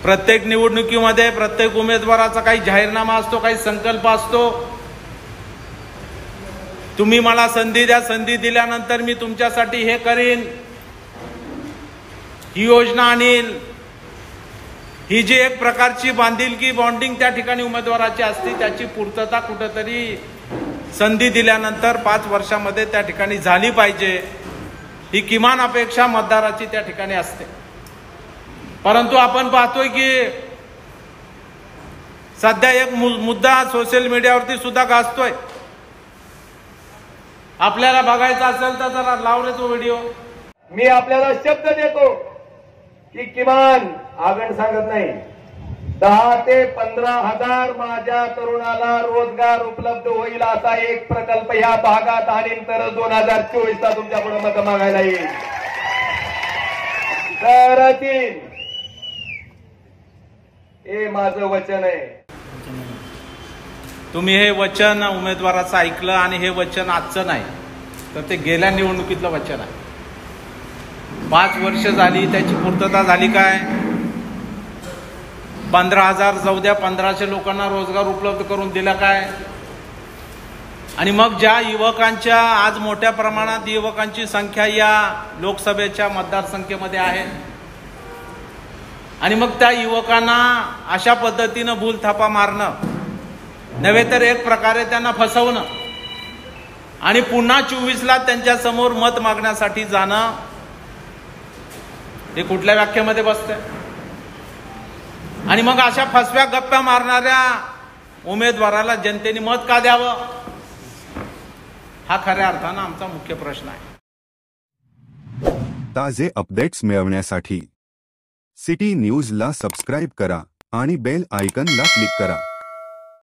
प्रत्येक निवडणुकीमध्ये प्रत्येक उमेदवाराचा काही जाहीरनामा असतो, काही संकल्प असतो। तुम्ही मला संधी द्या, संधी दिल्यानंतर मी तुमच्यासाठी हे करीन, ही योजना आणील, ही जी एक प्रकारची बांधिलकी बॉन्डिंग त्या ठिकाणी उमेदवाराची असते, त्याची पूर्तता कुठेतरी संधी दिल्यानंतर 5 वर्षामध्ये त्या ठिकाणी झाली पाहिजे, ही किमान अपेक्षा मतदाराची त्या ठिकाणी असते। परंतु आपण पाहतोय की सध्या एक मुद्दा सोशल मीडियावरती सुद्धा गाजतोय। आपल्याला बघायचा असेल तर जरा लाव रे तो व्हिडिओ। मी आपल्याला शब्द देतो की किमान आगण सांगत नाही, 10 ते 15 हजार माझ्या तरुणाला रोजगार उपलब्ध होईल असा एक प्रकल्प या भागात आणीन तर 2024 ला तुमच्यापुढे मत मागायला येईल। तर हे माझं वचन आहे। तुम्ही हे वचन उमेदवाराचं ऐकलं आणि हे वचन आजचं नाही, तर ते गेल्या निवडणुकीतलं वचन आहे। 5 वर्ष झाली, त्याची पूर्तता झाली काय? 15,000 जाऊ द्या, 1,500 लोकांना रोजगार उपलब्ध करून दिला काय? आणि मग ज्या युवकांच्या आज मोठ्या प्रमाणात युवकांची संख्या या लोकसभेच्या मतदारसंख्येमध्ये आहे, आणि मग त्या युवकांना अशा पद्धतीनं भूलथापा मारणं नव्हे तर एक प्रकारे त्यांना फसवणं आणि पुन्हा 24ला त्यांच्या समोर मत मागण्यासाठी जाणं, हे कुठल्या व्याख्येमध्ये बसतंय? आणि मग अशा फसव्या गप्प्या मारणाऱ्या उमेदवाराला जनतेने मत का द्यावं, हा खऱ्या अर्थानं आमचा मुख्य प्रश्न आहे। ताजे अपडेट्स मिळवण्यासाठी सिटी न्यूजला सबस्क्राइब करा आणि बेल आयकॉनला क्लिक करा।